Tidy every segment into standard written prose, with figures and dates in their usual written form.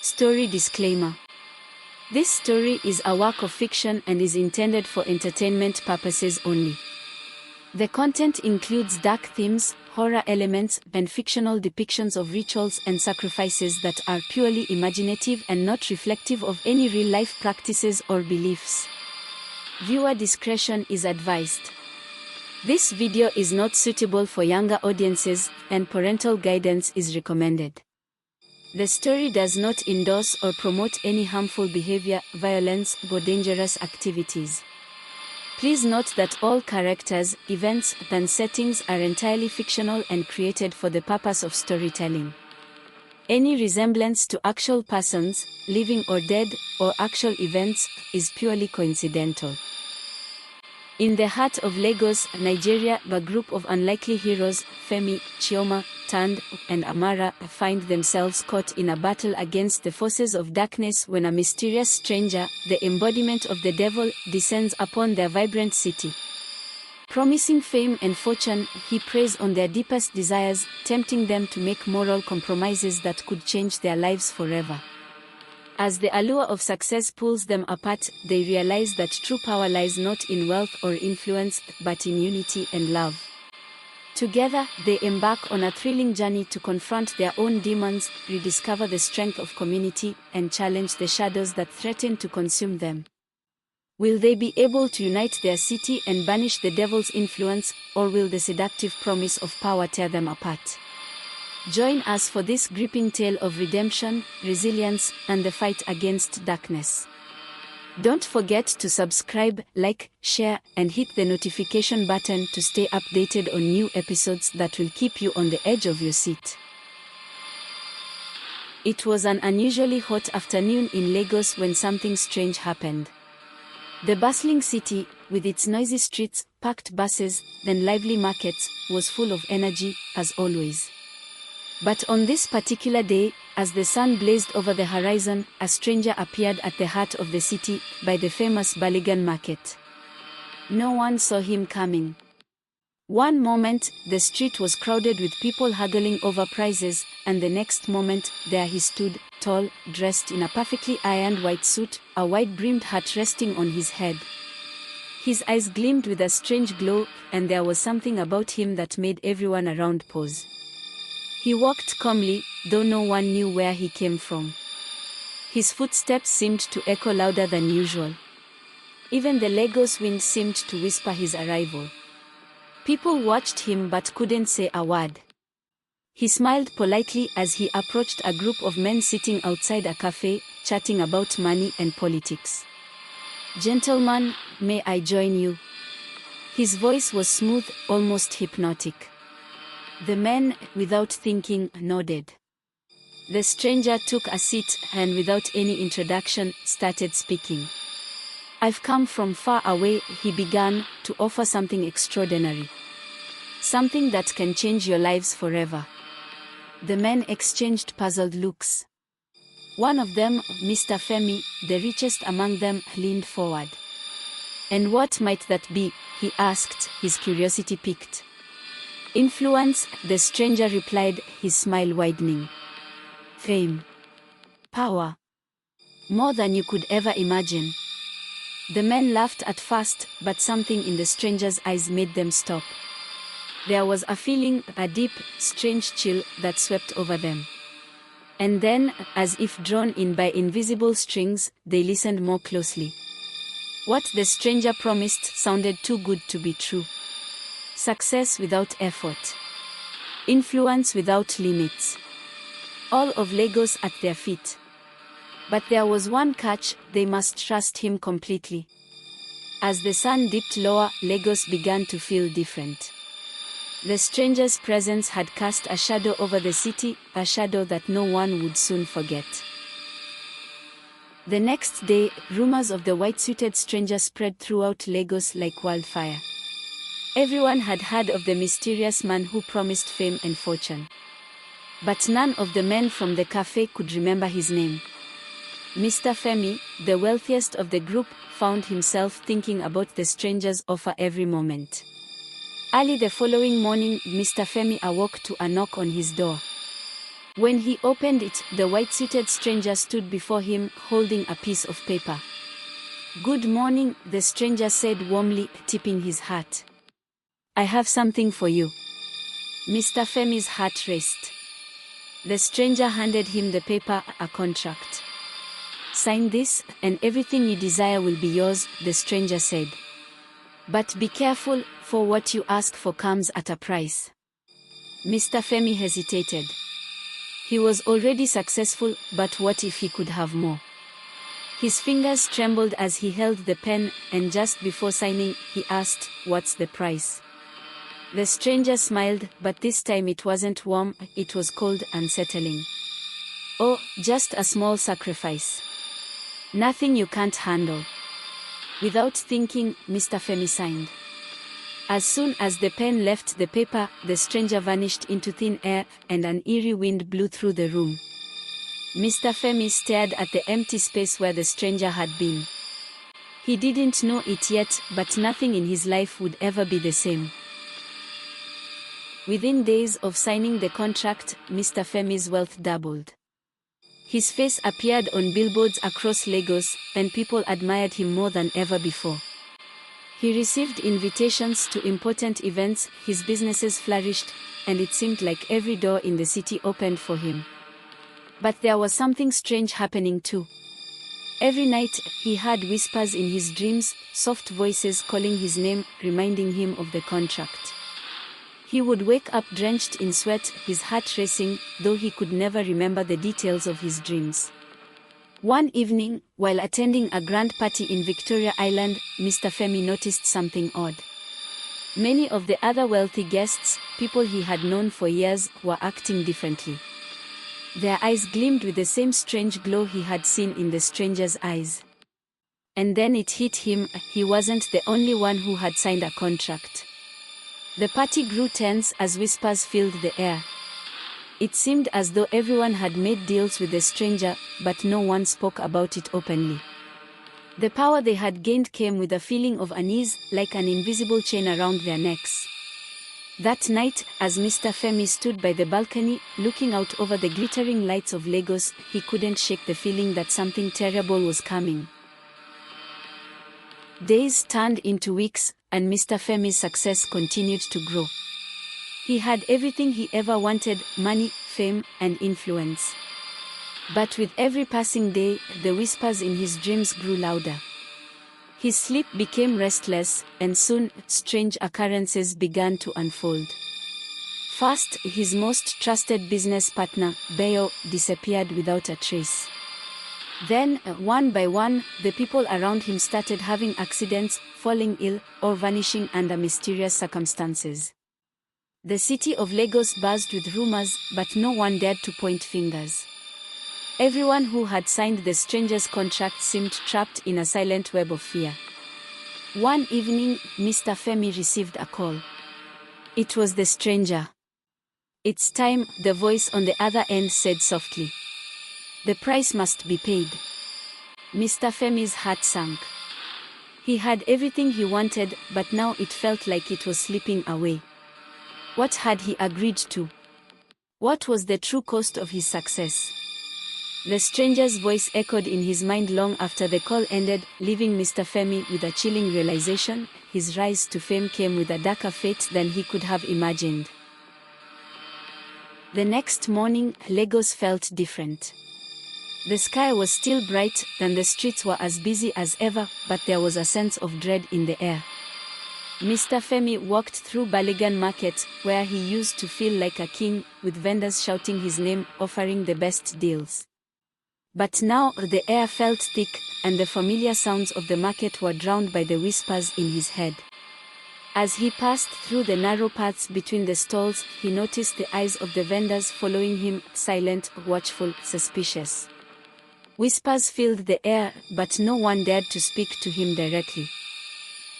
Story disclaimer. This story is a work of fiction and is intended for entertainment purposes only. The content includes dark themes, horror elements, and fictional depictions of rituals and sacrifices that are purely imaginative and not reflective of any real-life practices or beliefs. Viewer discretion is advised. This video is not suitable for younger audiences, and parental guidance is recommended. The story does not endorse or promote any harmful behavior, violence, or dangerous activities. Please note that all characters, events, and settings are entirely fictional and created for the purpose of storytelling. Any resemblance to actual persons, living or dead, or actual events, is purely coincidental. In the heart of Lagos, Nigeria, a group of unlikely heroes, Femi, Chioma, Tunde, and Amara-find themselves caught in a battle against the forces of darkness when a mysterious stranger, the embodiment of the devil, descends upon their vibrant city. Promising fame and fortune, he preys on their deepest desires, tempting them to make moral compromises that could change their lives forever. As the allure of success pulls them apart, they realize that true power lies not in wealth or influence, but in unity and love. Together, they embark on a thrilling journey to confront their own demons, rediscover the strength of community, and challenge the shadows that threaten to consume them. Will they be able to unite their city and banish the devil's influence, or will the seductive promise of power tear them apart? Join us for this gripping tale of redemption, resilience, and the fight against darkness. Don't forget to subscribe, like, share, and hit the notification button to stay updated on new episodes that will keep you on the edge of your seat. It was an unusually hot afternoon in Lagos when something strange happened. The bustling city, with its noisy streets, packed buses, and lively markets, was full of energy, as always. But on this particular day, as the sun blazed over the horizon, a stranger appeared at the heart of the city, by the famous Baligan market. No one saw him coming. One moment, the street was crowded with people haggling over prices, and the next moment, there he stood, tall, dressed in a perfectly ironed white suit, a wide-brimmed hat resting on his head. His eyes gleamed with a strange glow, and there was something about him that made everyone around pause. He walked calmly, though no one knew where he came from. His footsteps seemed to echo louder than usual. Even the Lagos wind seemed to whisper his arrival. People watched him but couldn't say a word. He smiled politely as he approached a group of men sitting outside a cafe, chatting about money and politics. "Gentlemen, may I join you?" His voice was smooth, almost hypnotic. The men, without thinking, nodded. The stranger took a seat and, without any introduction, started speaking. "I've come from far away," he began, "to offer something extraordinary. Something that can change your lives forever." The men exchanged puzzled looks. One of them, Mr. Femi, the richest among them, leaned forward. "And what might that be?" he asked, his curiosity piqued. "Influence," the stranger replied, his smile widening. "Fame. Power. More than you could ever imagine." The men laughed at first, but something in the stranger's eyes made them stop. There was a feeling, a deep, strange chill, that swept over them. And then, as if drawn in by invisible strings, they listened more closely. What the stranger promised sounded too good to be true. Success without effort. Influence without limits. All of Lagos at their feet. But there was one catch: they must trust him completely. As the sun dipped lower, Lagos began to feel different. The stranger's presence had cast a shadow over the city, a shadow that no one would soon forget. The next day, rumors of the white-suited stranger spread throughout Lagos like wildfire. Everyone had heard of the mysterious man who promised fame and fortune. But none of the men from the cafe could remember his name. Mr. Femi, the wealthiest of the group, found himself thinking about the stranger's offer every moment. Early the following morning, Mr. Femi awoke to a knock on his door. When he opened it, the white-suited stranger stood before him, holding a piece of paper. "Good morning," the stranger said warmly, tipping his hat. "I have something for you." Mr. Femi's heart raced. The stranger handed him the paper, a contract. "Sign this, and everything you desire will be yours," the stranger said. "But be careful, for what you ask for comes at a price." Mr. Femi hesitated. He was already successful, but what if he could have more? His fingers trembled as he held the pen, and just before signing, he asked, "What's the price?" The stranger smiled, but this time it wasn't warm, it was cold, unsettling. "Oh, just a small sacrifice. Nothing you can't handle." Without thinking, Mr. Femi signed. As soon as the pen left the paper, the stranger vanished into thin air, and an eerie wind blew through the room. Mr. Femi stared at the empty space where the stranger had been. He didn't know it yet, but nothing in his life would ever be the same. Within days of signing the contract, Mr. Femi's wealth doubled. His face appeared on billboards across Lagos, and people admired him more than ever before. He received invitations to important events, his businesses flourished, and it seemed like every door in the city opened for him. But there was something strange happening too. Every night, he heard whispers in his dreams, soft voices calling his name, reminding him of the contract. He would wake up drenched in sweat, his heart racing, though he could never remember the details of his dreams. One evening, while attending a grand party in Victoria Island, Mr. Femi noticed something odd. Many of the other wealthy guests, people he had known for years, were acting differently. Their eyes gleamed with the same strange glow he had seen in the stranger's eyes. And then it hit him, he wasn't the only one who had signed a contract. The party grew tense as whispers filled the air. It seemed as though everyone had made deals with the stranger, but no one spoke about it openly. The power they had gained came with a feeling of unease, like an invisible chain around their necks. That night, as Mr. Femi stood by the balcony, looking out over the glittering lights of Lagos, he couldn't shake the feeling that something terrible was coming. Days turned into weeks, and Mr. Femi's success continued to grow. He had everything he ever wanted: money, fame, and influence. But with every passing day, the whispers in his dreams grew louder. His sleep became restless, and soon, strange occurrences began to unfold. First, his most trusted business partner, Bayo, disappeared without a trace. Then, one by one, the people around him started having accidents, falling ill, or vanishing under mysterious circumstances. The city of Lagos buzzed with rumors, but no one dared to point fingers. Everyone who had signed the stranger's contract seemed trapped in a silent web of fear. One evening, Mr. Femi received a call. It was the stranger. "It's time," the voice on the other end said softly. "The price must be paid." Mr. Femi's heart sank. He had everything he wanted, but now it felt like it was slipping away. What had he agreed to? What was the true cost of his success? The stranger's voice echoed in his mind long after the call ended, leaving Mr. Femi with a chilling realization: his rise to fame came with a darker fate than he could have imagined. The next morning, Lagos felt different. The sky was still bright, and the streets were as busy as ever, but there was a sense of dread in the air. Mr. Femi walked through Baligan Market, where he used to feel like a king, with vendors shouting his name, offering the best deals. But now the air felt thick, and the familiar sounds of the market were drowned by the whispers in his head. As he passed through the narrow paths between the stalls, he noticed the eyes of the vendors following him, silent, watchful, suspicious. Whispers filled the air, but no one dared to speak to him directly.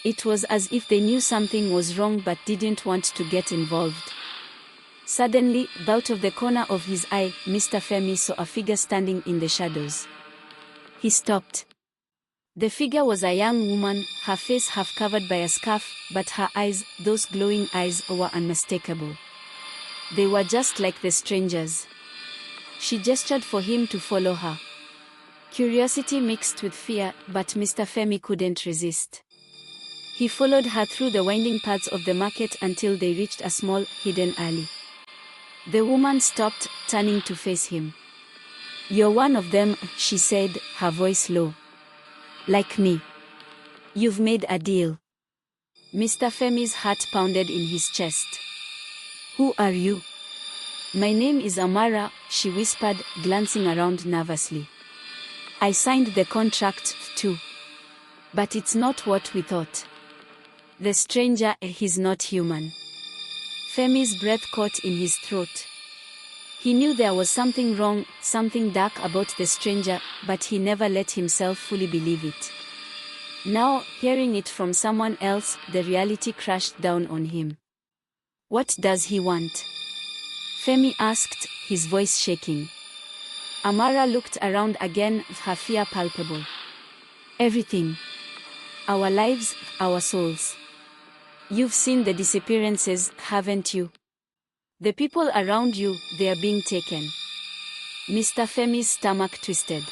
It was as if they knew something was wrong but didn't want to get involved. Suddenly, out of the corner of his eye, Mr. Femi saw a figure standing in the shadows. He stopped. The figure was a young woman, her face half covered by a scarf, but her eyes, those glowing eyes, were unmistakable. They were just like the stranger's. She gestured for him to follow her. Curiosity mixed with fear, but Mr. Femi couldn't resist. He followed her through the winding paths of the market until they reached a small, hidden alley. The woman stopped, turning to face him. "You're one of them," she said, her voice low. "Like me. You've made a deal." Mr. Femi's heart pounded in his chest. "Who are you?" "My name is Amara," she whispered, glancing around nervously. "I signed the contract, too. But it's not what we thought. The stranger, he's not human." Femi's breath caught in his throat. He knew there was something wrong, something dark about the stranger, but he never let himself fully believe it. Now, hearing it from someone else, the reality crashed down on him. "What does he want?" Femi asked, his voice shaking. Amara looked around again, her fear palpable. "Everything. Our lives, our souls. You've seen the disappearances, haven't you? The people around you, they're being taken." Mr. Femi's stomach twisted.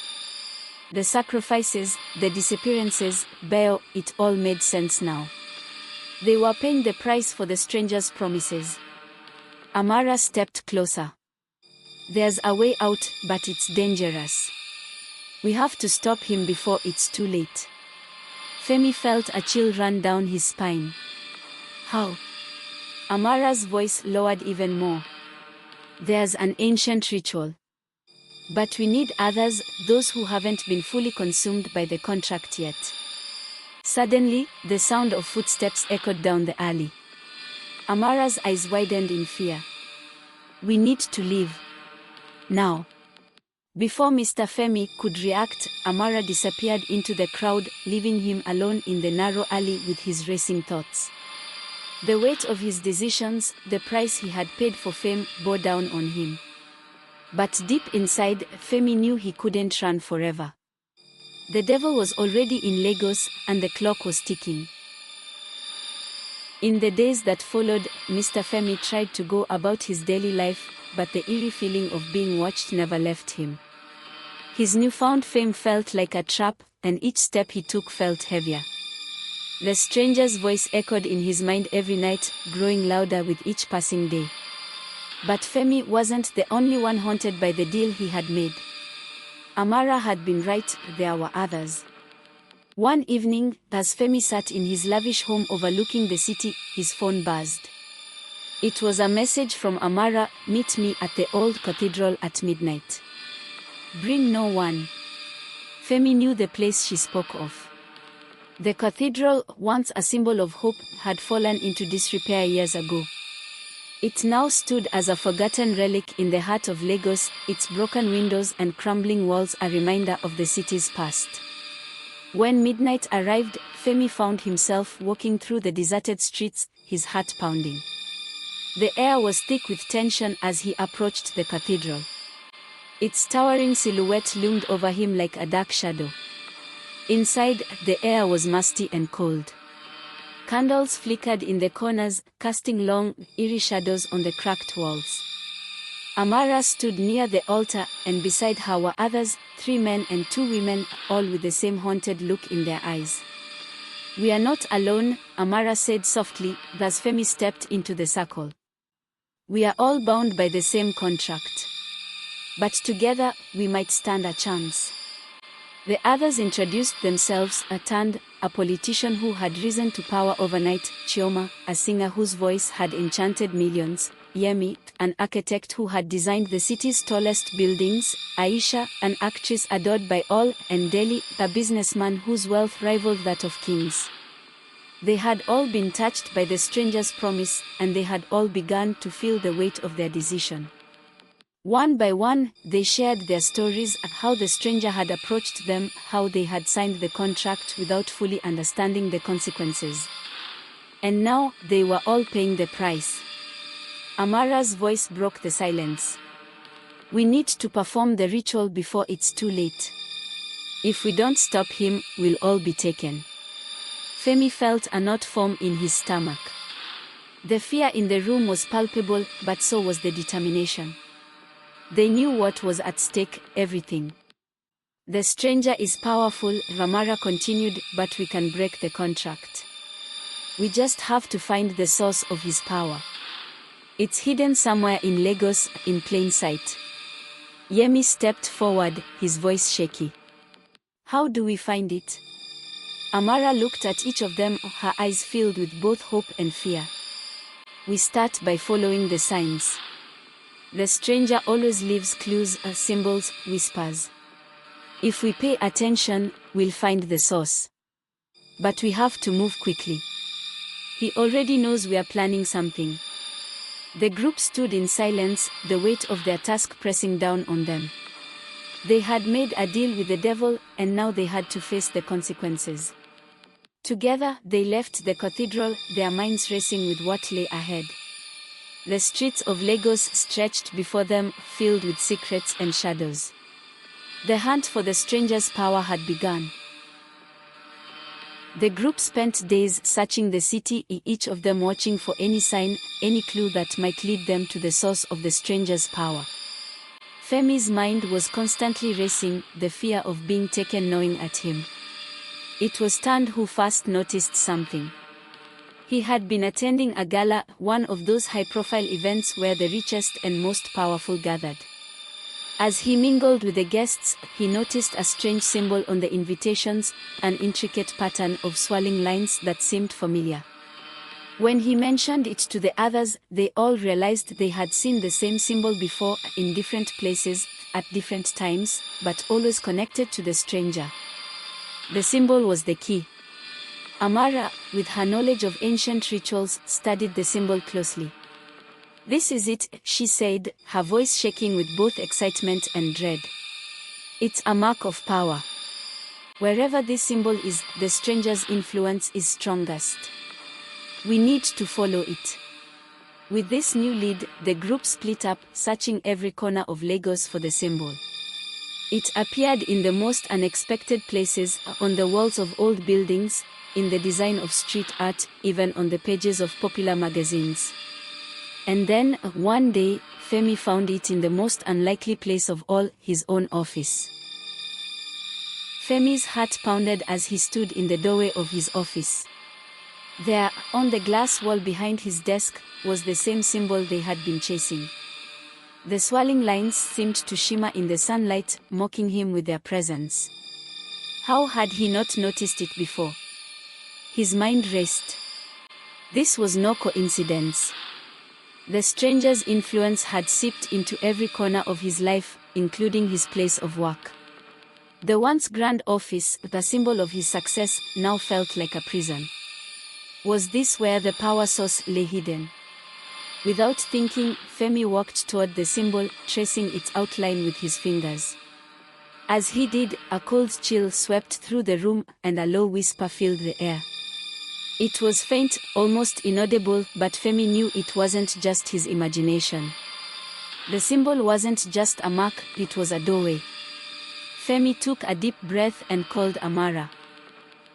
The sacrifices, the disappearances, Beo, it all made sense now. They were paying the price for the stranger's promises. Amara stepped closer. "There's a way out, but it's dangerous. We have to stop him before it's too late." Femi felt a chill run down his spine. "How?" Amara's voice lowered even more. "There's an ancient ritual. But we need others, those who haven't been fully consumed by the contract yet." Suddenly, the sound of footsteps echoed down the alley. Amara's eyes widened in fear. "We need to leave. Now." Before Mr. Femi could react, Amara disappeared into the crowd, leaving him alone in the narrow alley with his racing thoughts. The weight of his decisions, the price he had paid for fame, bore down on him. But deep inside, Femi knew he couldn't run forever. The devil was already in Lagos, and the clock was ticking. In the days that followed, Mr. Femi tried to go about his daily life, but the eerie feeling of being watched never left him. His newfound fame felt like a trap, and each step he took felt heavier. The stranger's voice echoed in his mind every night, growing louder with each passing day. But Femi wasn't the only one haunted by the deal he had made. Amara had been right, there were others. One evening, as Femi sat in his lavish home overlooking the city, his phone buzzed. It was a message from Amara: "Meet me at the old cathedral at midnight. Bring no one." Femi knew the place she spoke of. The cathedral, once a symbol of hope, had fallen into disrepair years ago. It now stood as a forgotten relic in the heart of Lagos, its broken windows and crumbling walls a reminder of the city's past. When midnight arrived, Femi found himself walking through the deserted streets, his heart pounding. The air was thick with tension as he approached the cathedral. Its towering silhouette loomed over him like a dark shadow. Inside, the air was musty and cold. Candles flickered in the corners, casting long, eerie shadows on the cracked walls. Amara stood near the altar, and beside her were others, 3 men and 2 women, all with the same haunted look in their eyes. "We are not alone," Amara said softly, as Femi stepped into the circle. "We are all bound by the same contract. But together, we might stand a chance." The others introduced themselves: a politician who had risen to power overnight; Chioma, a singer whose voice had enchanted millions; Yemi, an architect who had designed the city's tallest buildings; Aisha, an actress adored by all; and Deli, a businessman whose wealth rivaled that of kings. They had all been touched by the stranger's promise, and they had all begun to feel the weight of their decision. One by one, they shared their stories, how the stranger had approached them, how they had signed the contract without fully understanding the consequences. And now, they were all paying the price. Amara's voice broke the silence. "We need to perform the ritual before it's too late. If we don't stop him, we'll all be taken." Femi felt a knot form in his stomach. The fear in the room was palpable, but so was the determination. They knew what was at stake, everything. The stranger is powerful, Amara continued, but we can break the contract. We just have to find the source of his power. It's hidden somewhere in Lagos, in plain sight. Yemi stepped forward, his voice shaky. How do we find it? Amara looked at each of them, her eyes filled with both hope and fear. We start by following the signs. The stranger always leaves clues, symbols, whispers. If we pay attention, we'll find the source. But we have to move quickly. He already knows we are planning something. The group stood in silence, the weight of their task pressing down on them. They had made a deal with the devil, and now they had to face the consequences. Together, they left the cathedral, their minds racing with what lay ahead. The streets of Lagos stretched before them, filled with secrets and shadows. The hunt for the stranger's power had begun. The group spent days searching the city, each of them watching for any sign, any clue that might lead them to the source of the stranger's power. Femi's mind was constantly racing, the fear of being taken gnawing at him. It was Tunde who first noticed something. He had been attending a gala, one of those high-profile events where the richest and most powerful gathered. As he mingled with the guests, he noticed a strange symbol on the invitations, an intricate pattern of swirling lines that seemed familiar. When he mentioned it to the others, they all realized they had seen the same symbol before, in different places, at different times, but always connected to the stranger. The symbol was the key. Amara, with her knowledge of ancient rituals, studied the symbol closely. This is it, she said, her voice shaking with both excitement and dread. It's a mark of power. Wherever this symbol is, the stranger's influence is strongest. We need to follow it. With this new lead, the group split up, searching every corner of Lagos for the symbol. It appeared in the most unexpected places, on the walls of old buildings, in the design of street art, even on the pages of popular magazines. And then, one day, Femi found it in the most unlikely place of all, his own office. Femi's heart pounded as he stood in the doorway of his office. There, on the glass wall behind his desk, was the same symbol they had been chasing. The swirling lines seemed to shimmer in the sunlight, mocking him with their presence. How had he not noticed it before? His mind raced. This was no coincidence. The stranger's influence had seeped into every corner of his life, including his place of work. The once grand office, the symbol of his success, now felt like a prison. Was this where the power source lay hidden? Without thinking, Femi walked toward the symbol, tracing its outline with his fingers. As he did, a cold chill swept through the room, and a low whisper filled the air. It was faint, almost inaudible, but Femi knew it wasn't just his imagination. The symbol wasn't just a mark, it was a doorway. Femi took a deep breath and called Amara.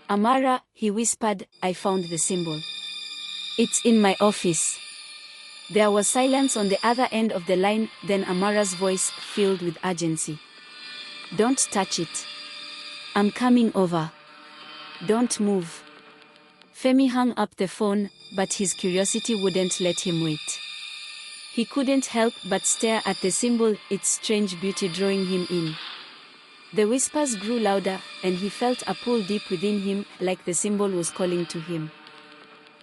Amara, he whispered, I found the symbol. It's in my office. There was silence on the other end of the line, then Amara's voice, filled with urgency. Don't touch it. I'm coming over. Don't move. Femi hung up the phone, but his curiosity wouldn't let him wait. He couldn't help but stare at the symbol, its strange beauty drawing him in. The whispers grew louder, and he felt a pull deep within him, like the symbol was calling to him.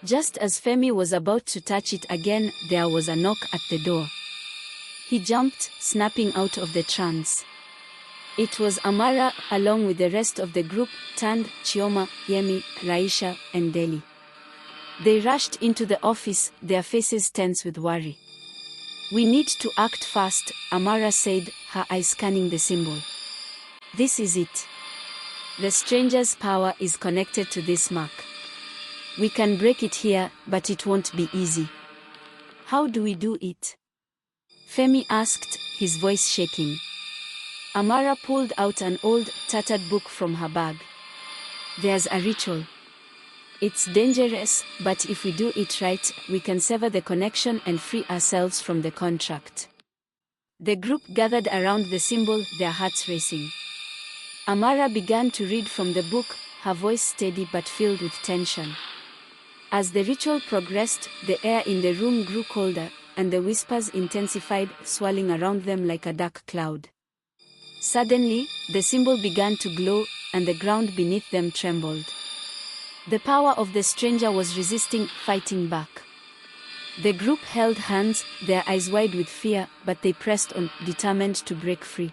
Just as Femi was about to touch it again, there was a knock at the door. He jumped, snapping out of the trance. It was Amara, along with the rest of the group, Tunde, Chioma, Yemi, Raisha, and Deli. They rushed into the office, their faces tense with worry. We need to act fast, Amara said, her eyes scanning the symbol. This is it. The stranger's power is connected to this mark. We can break it here, but it won't be easy. How do we do it? Femi asked, his voice shaking. Amara pulled out an old, tattered book from her bag. There's a ritual. It's dangerous, but if we do it right, we can sever the connection and free ourselves from the contract. The group gathered around the symbol, their hearts racing. Amara began to read from the book, her voice steady but filled with tension. As the ritual progressed, the air in the room grew colder, and the whispers intensified, swirling around them like a dark cloud. Suddenly, the symbol began to glow, and the ground beneath them trembled. The power of the stranger was resisting, fighting back. The group held hands, their eyes wide with fear, but they pressed on, determined to break free.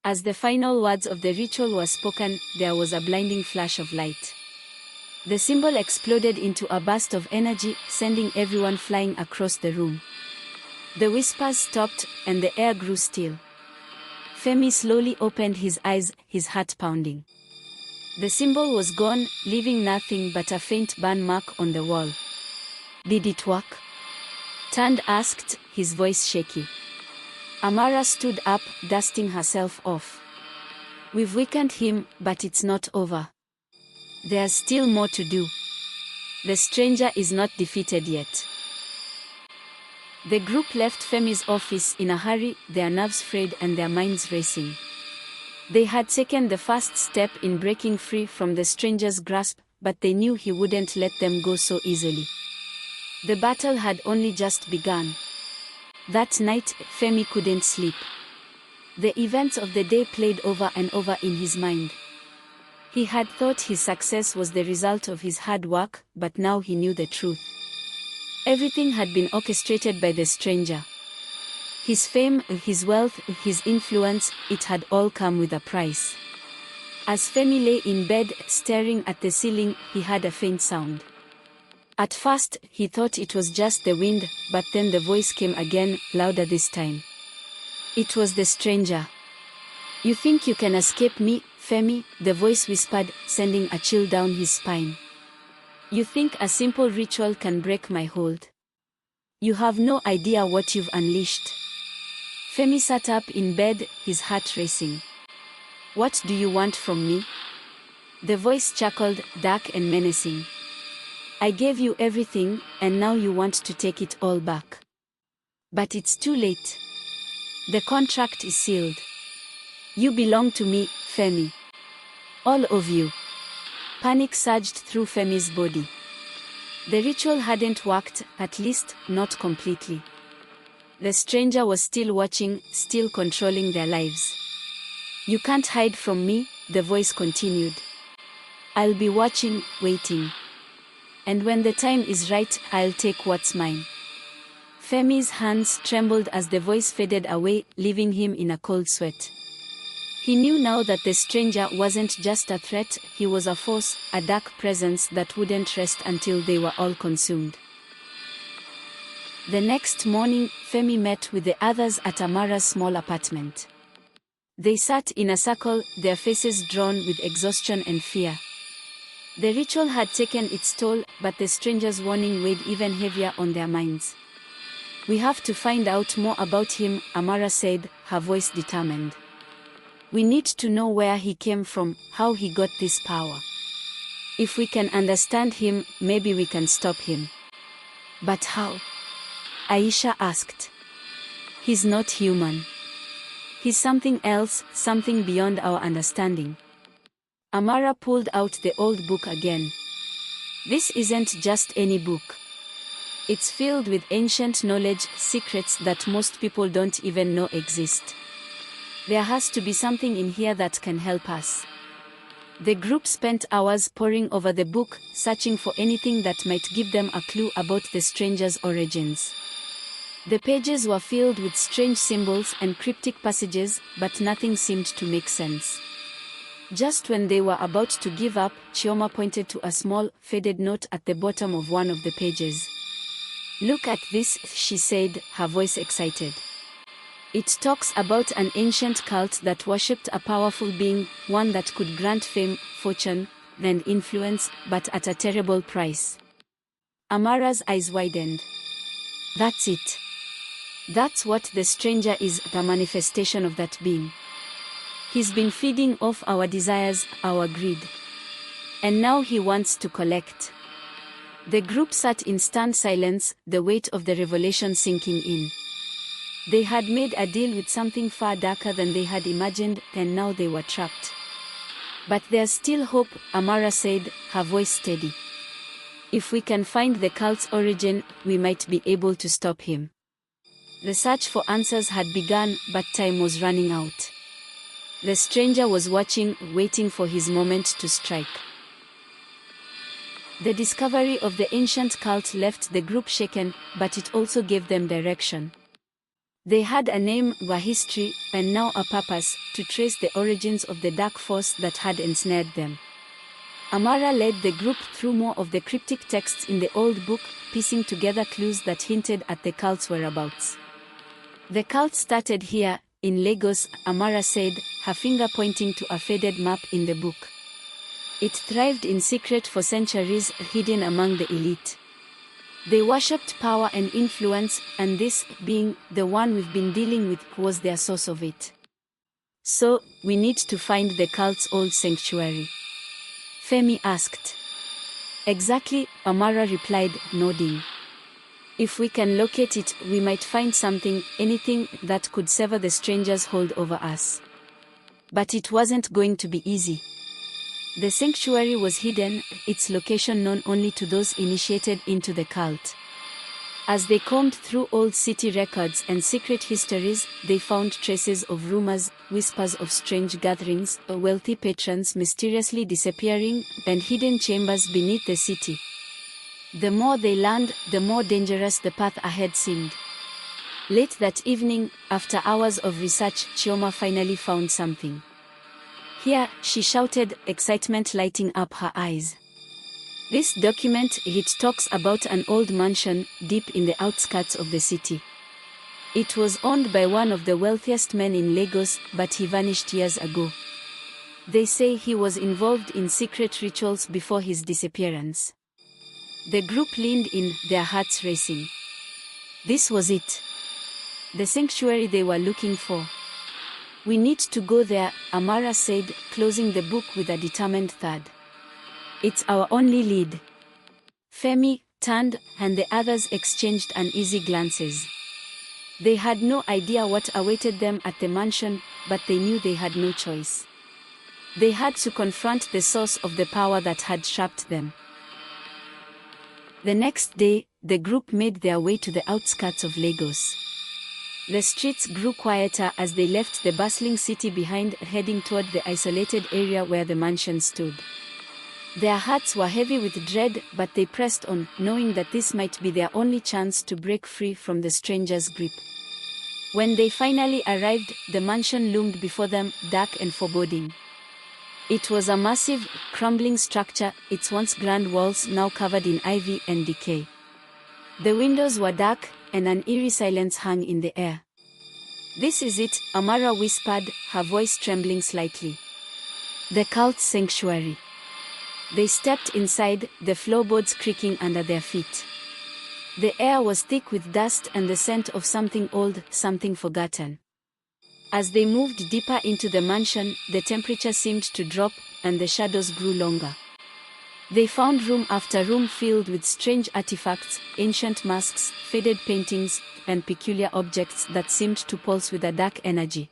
As the final words of the ritual were spoken, there was a blinding flash of light. The symbol exploded into a burst of energy, sending everyone flying across the room. The whispers stopped, and the air grew still. Femi slowly opened his eyes, his heart pounding. The symbol was gone, leaving nothing but a faint burn mark on the wall. Did it work? Tunde asked, his voice shaky. Amara stood up, dusting herself off. We've weakened him, but it's not over. There's still more to do. The stranger is not defeated yet. The group left Femi's office in a hurry, their nerves frayed and their minds racing. They had taken the first step in breaking free from the stranger's grasp, but they knew he wouldn't let them go so easily. The battle had only just begun. That night, Femi couldn't sleep. The events of the day played over and over in his mind. He had thought his success was the result of his hard work, but now he knew the truth. Everything had been orchestrated by the stranger. His fame, his wealth, his influence, it had all come with a price. As Femi lay in bed, staring at the ceiling, he heard a faint sound. At first, he thought it was just the wind, but then the voice came again, louder this time. It was the stranger. You think you can escape me, Femi? The voice whispered, sending a chill down his spine. You think a simple ritual can break my hold? You have no idea what you've unleashed. Femi sat up in bed, his heart racing. What do you want from me? The voice chuckled, dark and menacing. I gave you everything, and now you want to take it all back. But it's too late. The contract is sealed. You belong to me, Femi. All of you. Panic surged through Femi's body. The ritual hadn't worked, at least, not completely. The stranger was still watching, still controlling their lives. You can't hide from me, the voice continued. I'll be watching, waiting. And when the time is right, I'll take what's mine. Femi's hands trembled as the voice faded away, leaving him in a cold sweat. He knew now that the stranger wasn't just a threat, he was a force, a dark presence that wouldn't rest until they were all consumed. The next morning, Femi met with the others at Amara's small apartment. They sat in a circle, their faces drawn with exhaustion and fear. The ritual had taken its toll, but the stranger's warning weighed even heavier on their minds. We have to find out more about him, Amara said, her voice determined. We need to know where he came from, how he got this power. If we can understand him, maybe we can stop him. But how? Aisha asked. He's not human. He's something else, something beyond our understanding. Amara pulled out the old book again. This isn't just any book. It's filled with ancient knowledge, secrets that most people don't even know exist. There has to be something in here that can help us. The group spent hours poring over the book, searching for anything that might give them a clue about the stranger's origins. The pages were filled with strange symbols and cryptic passages, but nothing seemed to make sense. Just when they were about to give up, Chioma pointed to a small, faded note at the bottom of one of the pages. Look at this, she said, her voice excited. It talks about an ancient cult that worshipped a powerful being, one that could grant fame, fortune, and influence, but at a terrible price. Amara's eyes widened. That's it. That's what the stranger is, the manifestation of that being. He's been feeding off our desires, our greed. And now he wants to collect. The group sat in stunned silence, the weight of the revelation sinking in. They had made a deal with something far darker than they had imagined, and now they were trapped. But there's still hope, Amara said, her voice steady. If we can find the cult's origin, we might be able to stop him. The search for answers had begun, but time was running out. The stranger was watching, waiting for his moment to strike. The discovery of the ancient cult left the group shaken, but it also gave them direction. They had a name, a history, and now a purpose, to trace the origins of the dark force that had ensnared them. Amara led the group through more of the cryptic texts in the old book, piecing together clues that hinted at the cult's whereabouts. The cult started here, in Lagos, Amara said, her finger pointing to a faded map in the book. It thrived in secret for centuries, hidden among the elite. They worshipped power and influence, and this, being the one we've been dealing with, was their source of it. So, we need to find the cult's old sanctuary. Femi asked. Exactly, Amara replied, nodding. If we can locate it, we might find something, anything, that could sever the stranger's hold over us. But it wasn't going to be easy. The sanctuary was hidden, its location known only to those initiated into the cult. As they combed through old city records and secret histories, they found traces of rumors, whispers of strange gatherings, wealthy patrons mysteriously disappearing, and hidden chambers beneath the city. The more they learned, the more dangerous the path ahead seemed. Late that evening, after hours of research, Chioma finally found something. Here, she shouted, excitement lighting up her eyes. This document, it talks about an old mansion, deep in the outskirts of the city. It was owned by one of the wealthiest men in Lagos, but he vanished years ago. They say he was involved in secret rituals before his disappearance. The group leaned in, their hearts racing. This was it. The sanctuary they were looking for. We need to go there, Amara said, closing the book with a determined thud. It's our only lead. Femi turned, and the others exchanged uneasy glances. They had no idea what awaited them at the mansion, but they knew they had no choice. They had to confront the source of the power that had trapped them. The next day, the group made their way to the outskirts of Lagos. The streets grew quieter as they left the bustling city behind, heading toward the isolated area where the mansion stood. Their hearts were heavy with dread, but they pressed on, knowing that this might be their only chance to break free from the stranger's grip. When they finally arrived, the mansion loomed before them, dark and foreboding. It was a massive, crumbling structure, its once grand walls now covered in ivy and decay. The windows were dark, and an eerie silence hung in the air. This is it, Amara whispered, her voice trembling slightly. The cult's sanctuary. They stepped inside, the floorboards creaking under their feet. The air was thick with dust and the scent of something old, something forgotten. As they moved deeper into the mansion, the temperature seemed to drop, and the shadows grew longer. They found room after room filled with strange artifacts, ancient masks, faded paintings, and peculiar objects that seemed to pulse with a dark energy.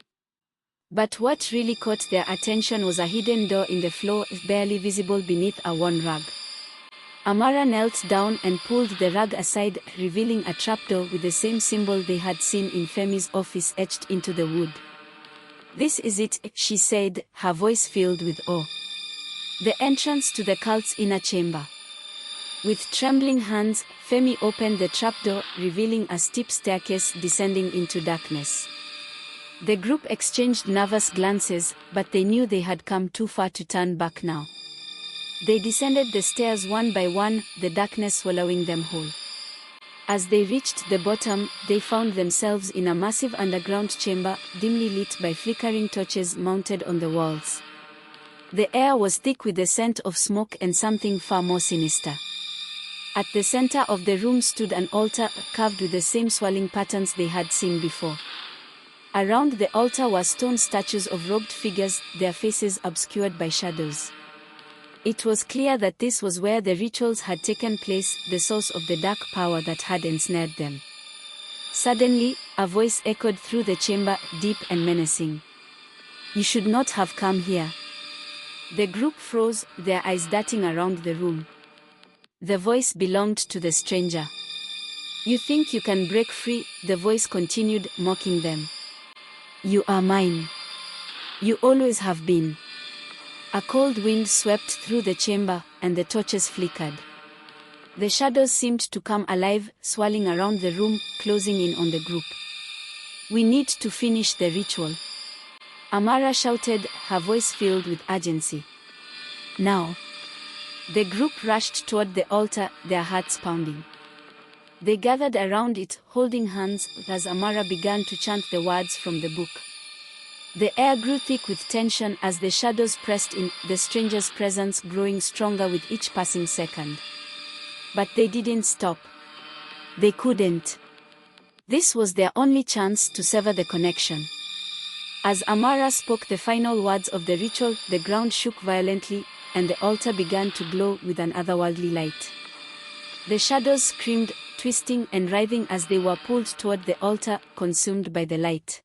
But what really caught their attention was a hidden door in the floor, barely visible beneath a worn rug. Amara knelt down and pulled the rug aside, revealing a trapdoor with the same symbol they had seen in Femi's office etched into the wood. "This is it," she said, her voice filled with awe. The entrance to the cult's inner chamber. With trembling hands, Femi opened the trapdoor, revealing a steep staircase descending into darkness. The group exchanged nervous glances, but they knew they had come too far to turn back now. They descended the stairs one by one, the darkness swallowing them whole. As they reached the bottom, they found themselves in a massive underground chamber, dimly lit by flickering torches mounted on the walls. The air was thick with the scent of smoke and something far more sinister. At the center of the room stood an altar, carved with the same swirling patterns they had seen before. Around the altar were stone statues of robed figures, their faces obscured by shadows. It was clear that this was where the rituals had taken place, the source of the dark power that had ensnared them. Suddenly, a voice echoed through the chamber, deep and menacing. "You should not have come here." The group froze, their eyes darting around the room. The voice belonged to the stranger. "You think you can break free?" the voice continued, mocking them. "You are mine. You always have been." A cold wind swept through the chamber, and the torches flickered. The shadows seemed to come alive, swirling around the room, closing in on the group. "We need to finish the ritual," Amara shouted, her voice filled with urgency. "Now." The group rushed toward the altar, their hearts pounding. They gathered around it, holding hands, as Amara began to chant the words from the book. The air grew thick with tension as the shadows pressed in, the stranger's presence growing stronger with each passing second. But they didn't stop. They couldn't. This was their only chance to sever the connection. As Amara spoke the final words of the ritual, the ground shook violently, and the altar began to glow with an otherworldly light. The shadows screamed, twisting and writhing as they were pulled toward the altar, consumed by the light.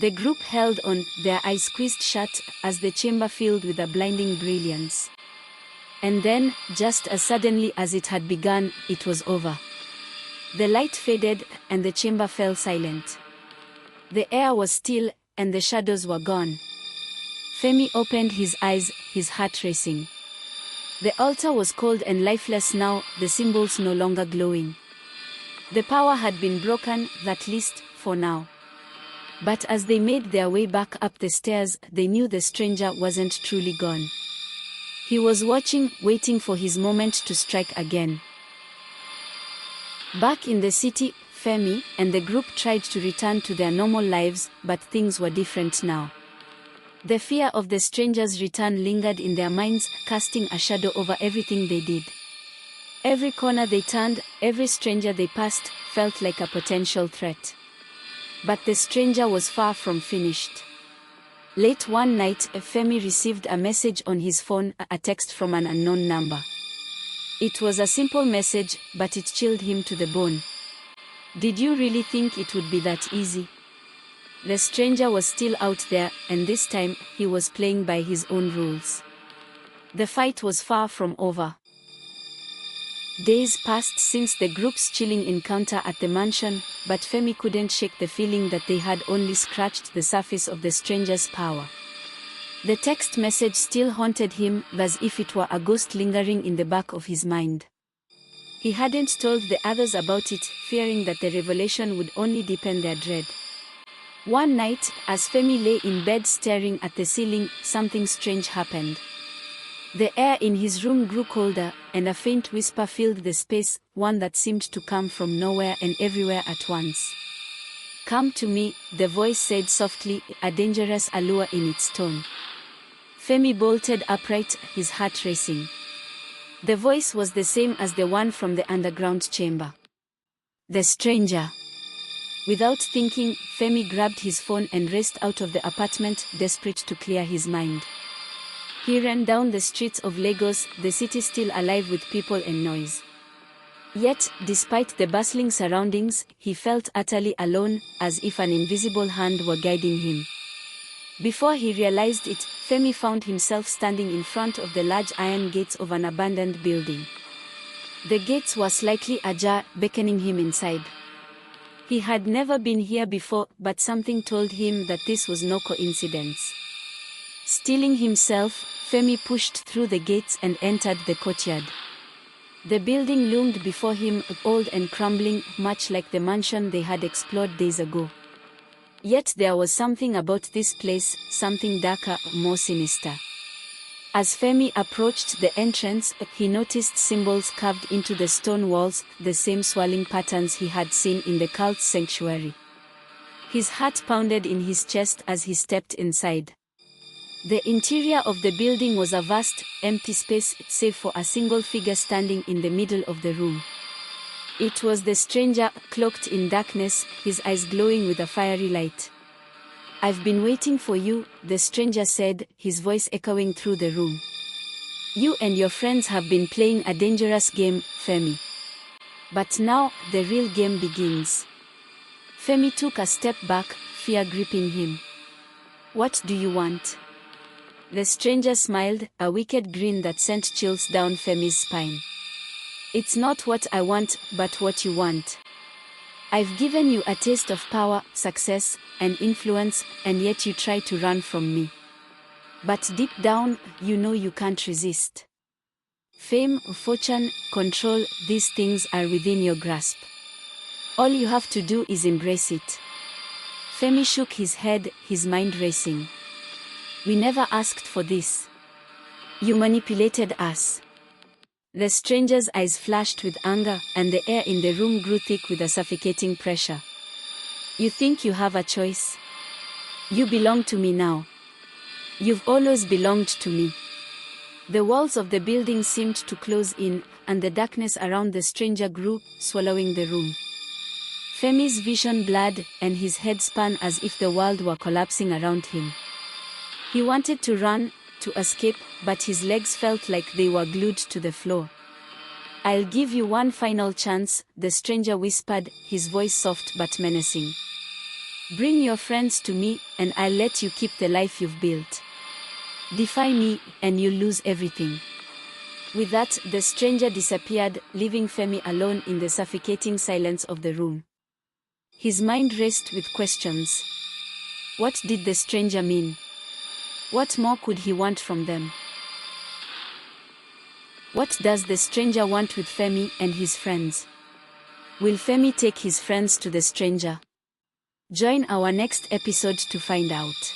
The group held on, their eyes squeezed shut, as the chamber filled with a blinding brilliance. And then, just as suddenly as it had begun, it was over. The light faded, and the chamber fell silent. The air was still, and the shadows were gone. Femi opened his eyes, his heart racing. The altar was cold and lifeless now, the symbols no longer glowing. The power had been broken, at least, for now. But as they made their way back up the stairs, they knew the stranger wasn't truly gone. He was watching, waiting for his moment to strike again. Back in the city, Femi and the group tried to return to their normal lives, but things were different now. The fear of the stranger's return lingered in their minds, casting a shadow over everything they did. Every corner they turned, every stranger they passed, felt like a potential threat. But the stranger was far from finished. Late one night, Femi received a message on his phone, a text from an unknown number. It was a simple message, but it chilled him to the bone. "Did you really think it would be that easy?" The stranger was still out there, and this time, he was playing by his own rules. The fight was far from over. Days passed since the group's chilling encounter at the mansion, but Femi couldn't shake the feeling that they had only scratched the surface of the stranger's power. The text message still haunted him, as if it were a ghost lingering in the back of his mind. He hadn't told the others about it, fearing that the revelation would only deepen their dread. One night, as Femi lay in bed staring at the ceiling, something strange happened. The air in his room grew colder, and a faint whisper filled the space, one that seemed to come from nowhere and everywhere at once. "Come to me," the voice said softly, a dangerous allure in its tone. Femi bolted upright, his heart racing. The voice was the same as the one from the underground chamber. The stranger. Without thinking, Femi grabbed his phone and raced out of the apartment, desperate to clear his mind. He ran down the streets of Lagos, the city still alive with people and noise. Yet, despite the bustling surroundings, he felt utterly alone, as if an invisible hand were guiding him. Before he realized it, Femi found himself standing in front of the large iron gates of an abandoned building. The gates were slightly ajar, beckoning him inside. He had never been here before, but something told him that this was no coincidence. Steeling himself, Femi pushed through the gates and entered the courtyard. The building loomed before him, old and crumbling, much like the mansion they had explored days ago. Yet there was something about this place, something darker, more sinister. As Femi approached the entrance, he noticed symbols carved into the stone walls, the same swirling patterns he had seen in the cult's sanctuary. His heart pounded in his chest as he stepped inside. The interior of the building was a vast, empty space, save for a single figure standing in the middle of the room. It was the stranger, cloaked in darkness, his eyes glowing with a fiery light. "I've been waiting for you," the stranger said, his voice echoing through the room. "You and your friends have been playing a dangerous game, Femi. But now, the real game begins." Femi took a step back, fear gripping him. What do you want? The stranger smiled, a wicked grin that sent chills down Femi's spine. It's not what I want, but what you want. I've given you a taste of power, success, and influence, and yet you try to run from me. But deep down, you know you can't resist. Fame, fortune, control, these things are within your grasp. All you have to do is embrace it. Femi shook his head, his mind racing. We never asked for this. You manipulated us. The stranger's eyes flashed with anger, and the air in the room grew thick with a suffocating pressure. You think you have a choice? You belong to me now. You've always belonged to me. The walls of the building seemed to close in, and the darkness around the stranger grew, swallowing the room. Femi's vision blurred, and his head spun as if the world were collapsing around him. He wanted to run, to escape, but his legs felt like they were glued to the floor. I'll give you one final chance, the stranger whispered, his voice soft but menacing. Bring your friends to me, and I'll let you keep the life you've built. Defy me, and you'll lose everything. With that, the stranger disappeared, leaving Femi alone in the suffocating silence of the room. His mind raced with questions. What did the stranger mean? What more could he want from them? What does the stranger want with Femi and his friends? Will Femi take his friends to the stranger? Join our next episode to find out.